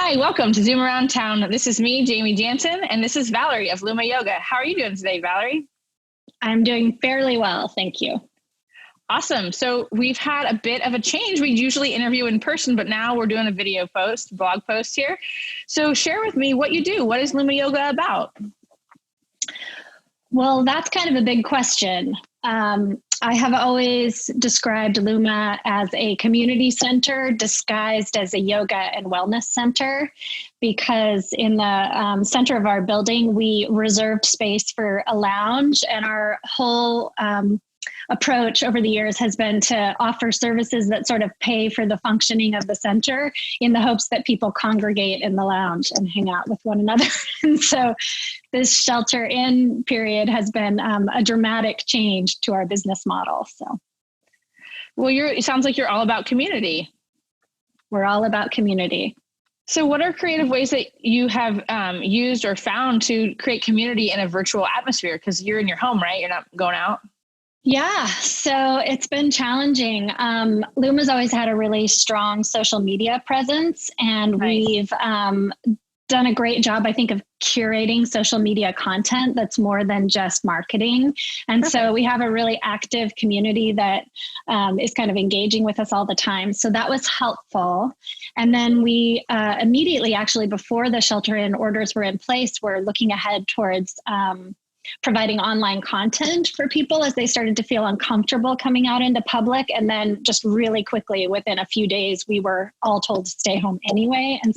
Hi, welcome to Zoom Around Town. This is me, Jaimi Jansen, and this is Valerie of Luma Yoga. How are you doing today, Valerie? I'm doing fairly well, thank you. Awesome. So we've had a bit of a change. We usually interview in person, but now we're doing a video blog post here. So share with me what you do. What is Luma Yoga about? Well, that's kind of a big question. I have always described Luma as a community center disguised as a yoga and wellness center, because in the center of our building, we reserved space for a lounge, and our whole approach over the years has been to offer services that sort of pay for the functioning of the center in the hopes that people congregate in the lounge and hang out with one another. And so this shelter in period has been a dramatic change to our business model. So, well, it sounds like you're all about community. We're all about community. So what are creative ways that you have used or found to create community in a virtual atmosphere? Because you're in your home, right? You're not going out. Yeah, so it's been challenging. Luma's always had a really strong social media presence, and Nice. We've done a great job, I think, of curating social media content that's more than just marketing. And Perfect. So we have a really active community that is kind of engaging with us all the time. So that was helpful. And then we immediately, actually, before the shelter-in orders were in place, we're looking ahead towards providing online content for people as they started to feel uncomfortable coming out into public. And then just really quickly, within a few days, we were all told to stay home anyway. And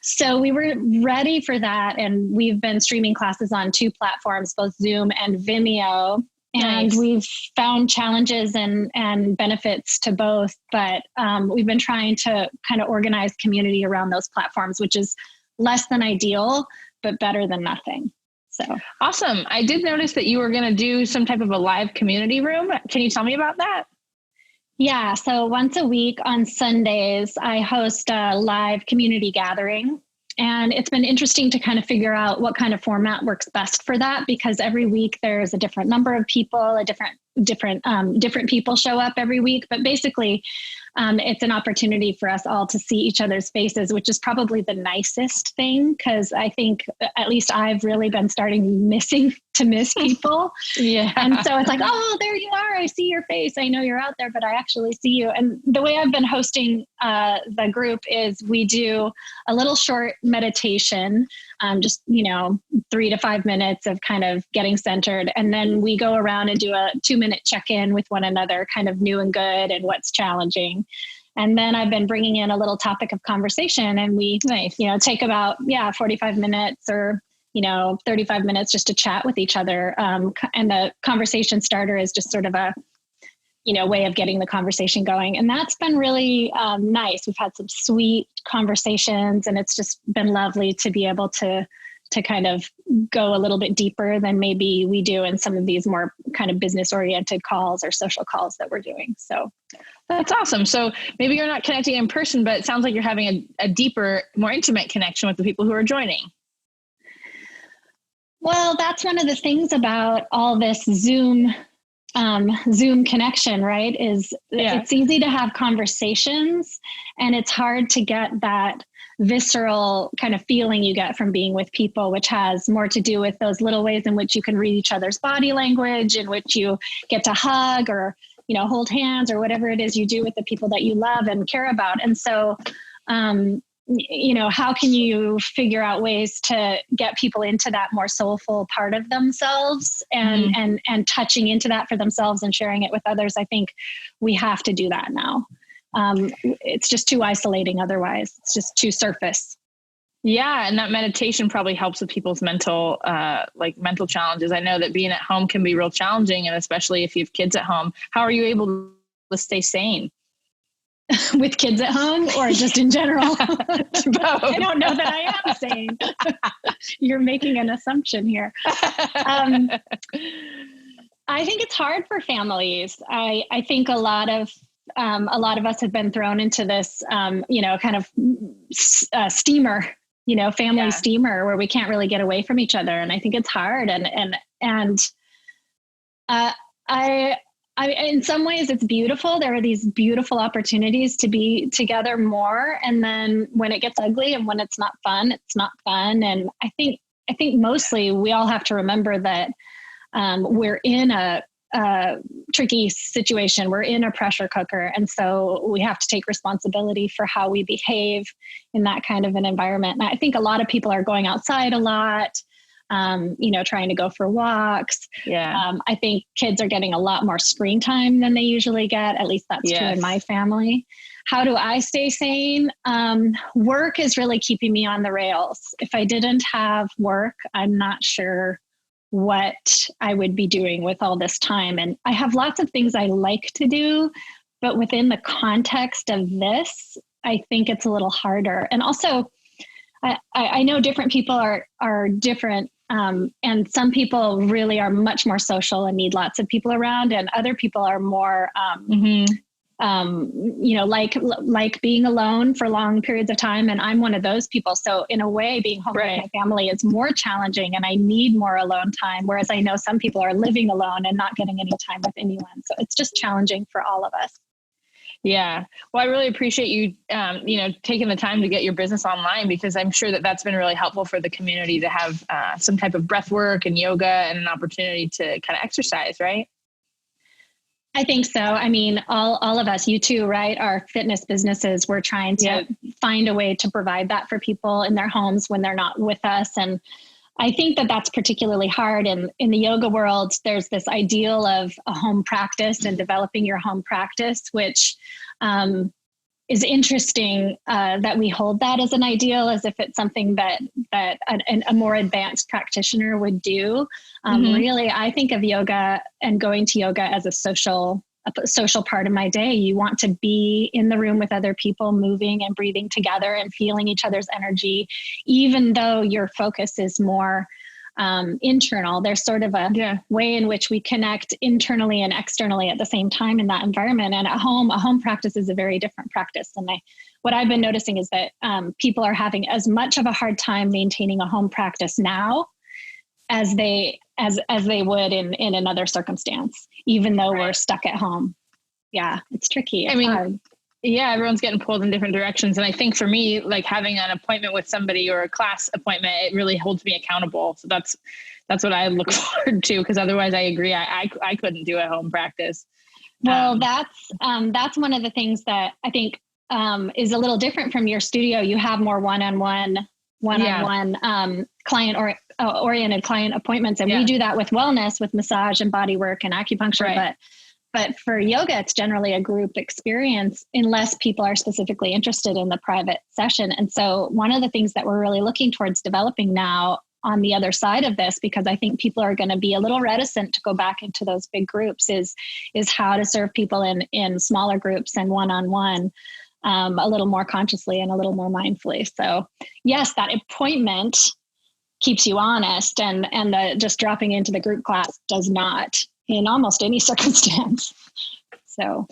so we were ready for that. And we've been streaming classes on 2 platforms, both Zoom and Vimeo. And Nice. we've found challenges and benefits to both, but we've been trying to kind of organize community around those platforms, which is less than ideal, but better than nothing. So awesome. I did notice that you were going to do some type of a live community room. Can you tell me about that? Yeah. So once a week on Sundays, I host a live community gathering. And it's been interesting to kind of figure out what kind of format works best for that, because every week there's a different number of people, different people show up every week. But basically, it's an opportunity for us all to see each other's faces, which is probably the nicest thing, because I think at least I've really been starting to miss people. Yeah. And so it's like, oh, there you are. I see your face. I know you're out there, but I actually see you. And the way I've been hosting the group is we do a little short meditation, just 3 to 5 minutes of kind of getting centered. And then we go around and do a 2-minute check-in with one another, kind of new and good and what's challenging. And then I've been bringing in a little topic of conversation, and we, take about 45 minutes or 35 minutes just to chat with each other. And the conversation starter is just sort of a, way of getting the conversation going. And that's been really nice. We've had some sweet conversations, and it's just been lovely to be able to kind of go a little bit deeper than maybe we do in some of these more kind of business oriented calls or social calls that we're doing. So that's awesome. So maybe you're not connecting in person, but it sounds like you're having a deeper, more intimate connection with the people who are joining. Well, that's one of the things about all this Zoom connection, right? It's easy to have conversations, and it's hard to get that visceral kind of feeling you get from being with people, which has more to do with those little ways in which you can read each other's body language, in which you get to hug or, hold hands or whatever it is you do with the people that you love and care about. And so, how can you figure out ways to get people into that more soulful part of themselves and touching into that for themselves and sharing it with others? I think we have to do that now. It's just too isolating otherwise. It's just too surface. Yeah. And that meditation probably helps with people's mental challenges. I know that being at home can be real challenging, and especially if you have kids at home. How are you able to stay sane? With kids at home or just in general? Both. I don't know that I am sane. You're making an assumption here. I think it's hard for families. I think a lot of us have been thrown into this, kind of steamer, family steamer, where we can't really get away from each other. And I think it's hard. in some ways it's beautiful. There are these beautiful opportunities to be together more. And then when it gets ugly and when it's not fun, it's not fun. And I think mostly we all have to remember that we're in a tricky situation. We're in a pressure cooker. And so we have to take responsibility for how we behave in that kind of an environment. And I think a lot of people are going outside a lot, trying to go for walks. Yeah. I think kids are getting a lot more screen time than they usually get. At least that's true in my family. How do I stay sane? Work is really keeping me on the rails. If I didn't have work, I'm not sure what I would be doing with all this time. And I have lots of things I like to do, but within the context of this, I think it's a little harder. And also, I know different people are different. And some people really are much more social and need lots of people around, and other people are more, like being alone for long periods of time. And I'm one of those people. So in a way, being home with my family is more challenging and I need more alone time. Whereas I know some people are living alone and not getting any time with anyone. So it's just challenging for all of us. Yeah. Well, I really appreciate you, taking the time to get your business online, because I'm sure that that's been really helpful for the community to have some type of breath work and yoga and an opportunity to kind of exercise, right? I think so. I mean, all of us, you too, right? Our fitness businesses, we're trying to find a way to provide that for people in their homes when they're not with us. And I think that that's particularly hard. And in the yoga world, there's this ideal of a home practice and developing your home practice, which is interesting that we hold that as an ideal, as if it's something that a more advanced practitioner would do. Really, I think of yoga and going to yoga as a social part of my day. You want to be in the room with other people, moving and breathing together and feeling each other's energy, even though your focus is more internal. There's sort of a way in which we connect internally and externally at the same time in that environment. And at home, a home practice is a very different practice. And what I've been noticing is that people are having as much of a hard time maintaining a home practice now as they would in another circumstance, even though we're stuck at home. Yeah, it's tricky. It's hard. Yeah, everyone's getting pulled in different directions. And I think for me, like having an appointment with somebody or a class appointment, it really holds me accountable. So that's what I look forward to, because otherwise I agree. I couldn't do a home practice. Well, that's one of the things that I think is a little different from your studio. You have more one-on-one client oriented client appointments. And we do that with wellness, with massage and body work and acupuncture. But for yoga, it's generally a group experience unless people are specifically interested in the private session. And so one of the things that we're really looking towards developing now on the other side of this, because I think people are going to be a little reticent to go back into those big groups, is how to serve people in smaller groups and one-on-one a little more consciously and a little more mindfully. So yes, that appointment keeps you honest, and the just dropping into the group class does not, in almost any circumstance. So,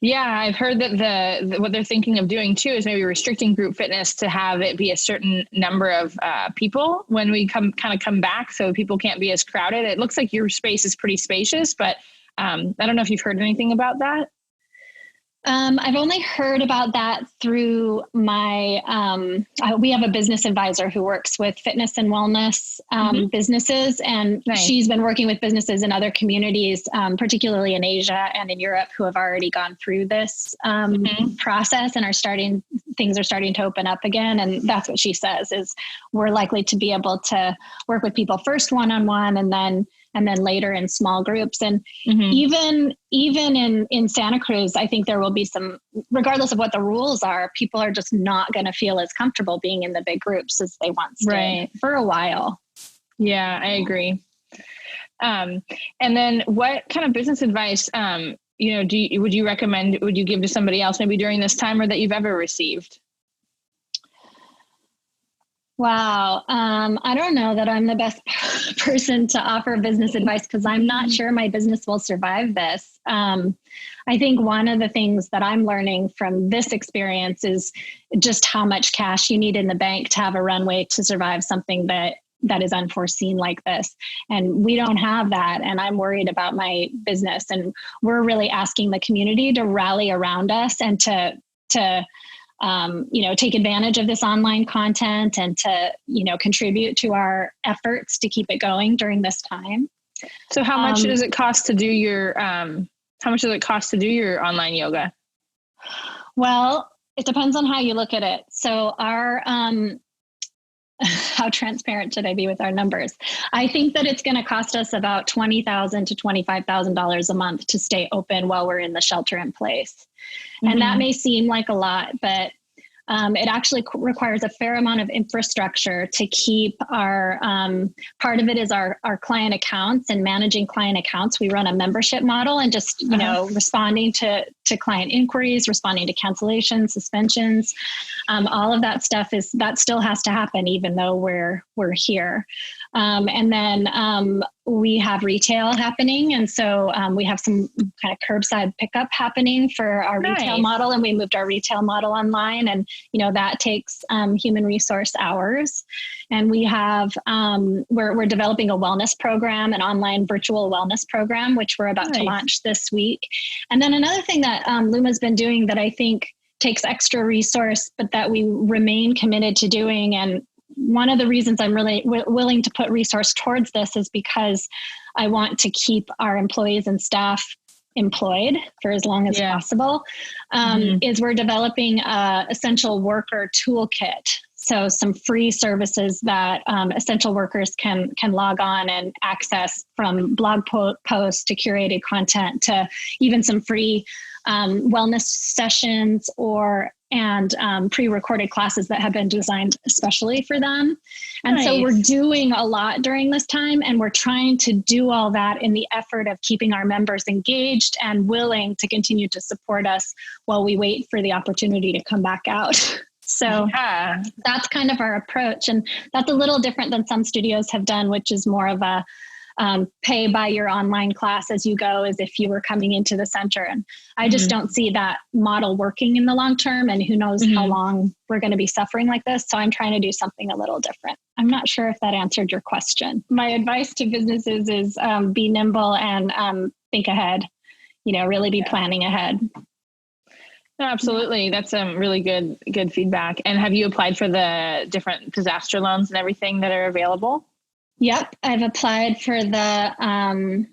yeah, I've heard that what they're thinking of doing too is maybe restricting group fitness to have it be a certain number of people when we come back, so people can't be as crowded. It looks like your space is pretty spacious, but I don't know if you've heard anything about that. I've only heard about that through we have a business advisor who works with fitness and wellness businesses. And she's been working with businesses in other communities, particularly in Asia and in Europe, who have already gone through this process and things are starting to open up again. And that's what she says, is we're likely to be able to work with people first one-on-one and then later in small groups. And even in Santa Cruz, I think there will be some, regardless of what the rules are, people are just not going to feel as comfortable being in the big groups as they once did for a while. Yeah, I agree. And then what kind of business advice, would you recommend, would you give to somebody else maybe during this time, or that you've ever received? Wow. I don't know that I'm the best person to offer business advice, because I'm not sure my business will survive this. I think one of the things that I'm learning from this experience is just how much cash you need in the bank to have a runway to survive something that that is unforeseen like this. And we don't have that. And I'm worried about my business. And we're really asking the community to rally around us and to take advantage of this online content and to, contribute to our efforts to keep it going during this time. So how much does it cost to do your, online yoga? Well, it depends on how you look at it. So our, how transparent should I be with our numbers? I think that it's going to cost us about $20,000 to $25,000 a month to stay open while we're in the shelter in place. Mm-hmm. And that may seem like a lot, but it actually requires a fair amount of infrastructure to keep our, part of it is our client accounts and managing client accounts. We run a membership model and just, responding to client inquiries, responding to cancellations, suspensions, all of that stuff that still has to happen, even though we're here. And then we have retail happening. And so we have some kind of curbside pickup happening for our retail model. And we moved our retail model online. And, that takes human resource hours. And we have, we're developing a wellness program, an online virtual wellness program, which we're about to launch this week. And then another thing that Luma's been doing that I think takes extra resource, but that we remain committed to doing. And one of the reasons I'm really willing to put resource towards this is because I want to keep our employees and staff employed for as long as possible, is we're developing a essential worker toolkit. So some free services that essential workers can log on and access, from blog posts to curated content to even some free wellness sessions and pre-recorded classes that have been designed especially for them. And so we're doing a lot during this time, and we're trying to do all that in the effort of keeping our members engaged and willing to continue to support us while we wait for the opportunity to come back out. So that's kind of our approach. And that's a little different than some studios have done, which is more of a pay by your online class as you go, as if you were coming into the center. And I just don't see that model working in the long term. And who knows how long we're going to be suffering like this. So I'm trying to do something a little different. I'm not sure if that answered your question. My advice to businesses is be nimble and think ahead, really be planning ahead. No, absolutely. That's some really good feedback. And have you applied for the different disaster loans and everything that are available? Yep. I've applied for the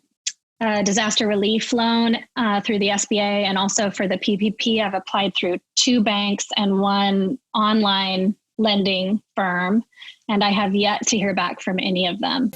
disaster relief loan through the SBA, and also for the PPP. I've applied through 2 banks and 1 online lending firm, and I have yet to hear back from any of them.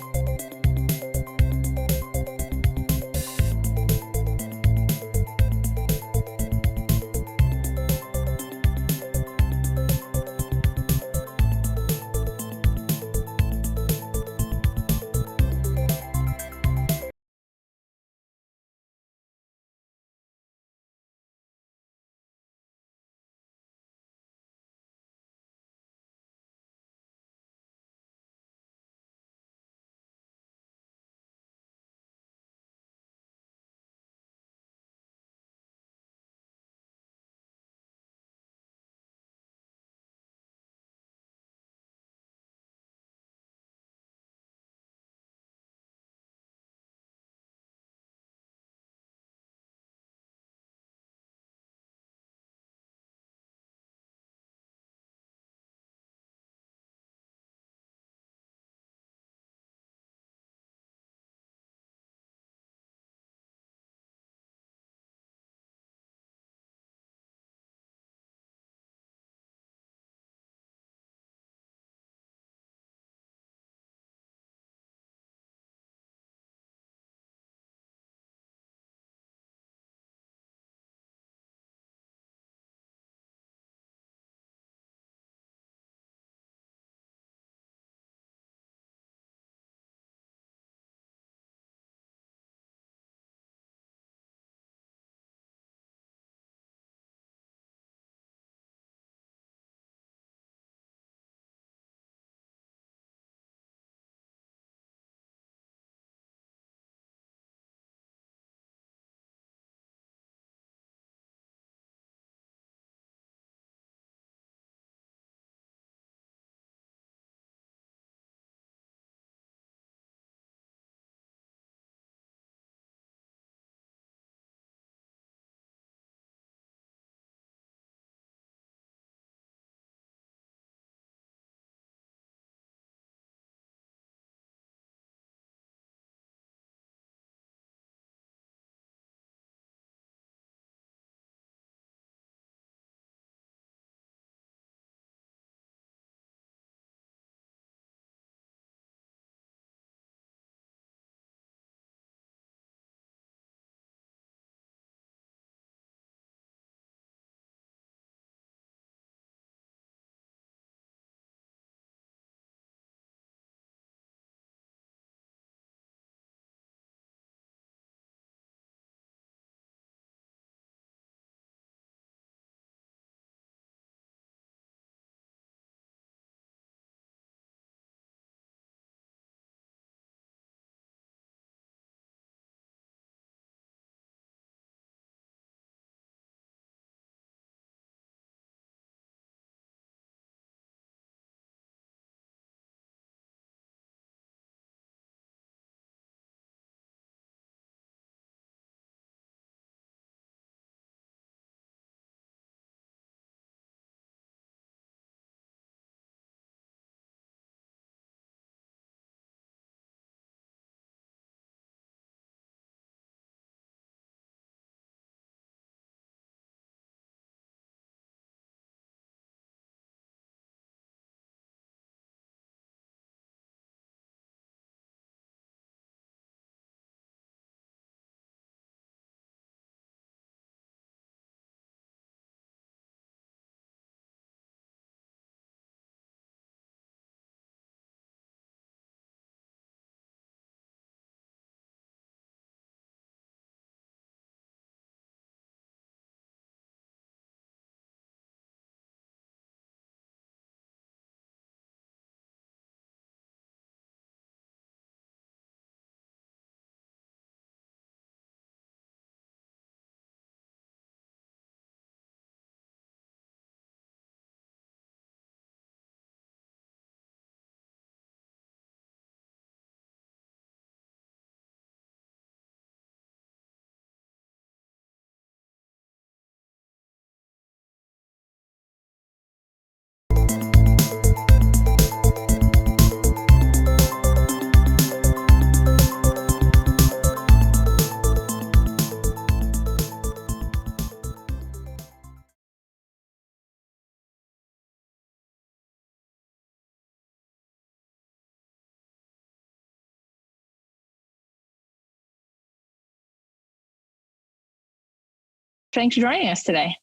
Thanks for joining us today.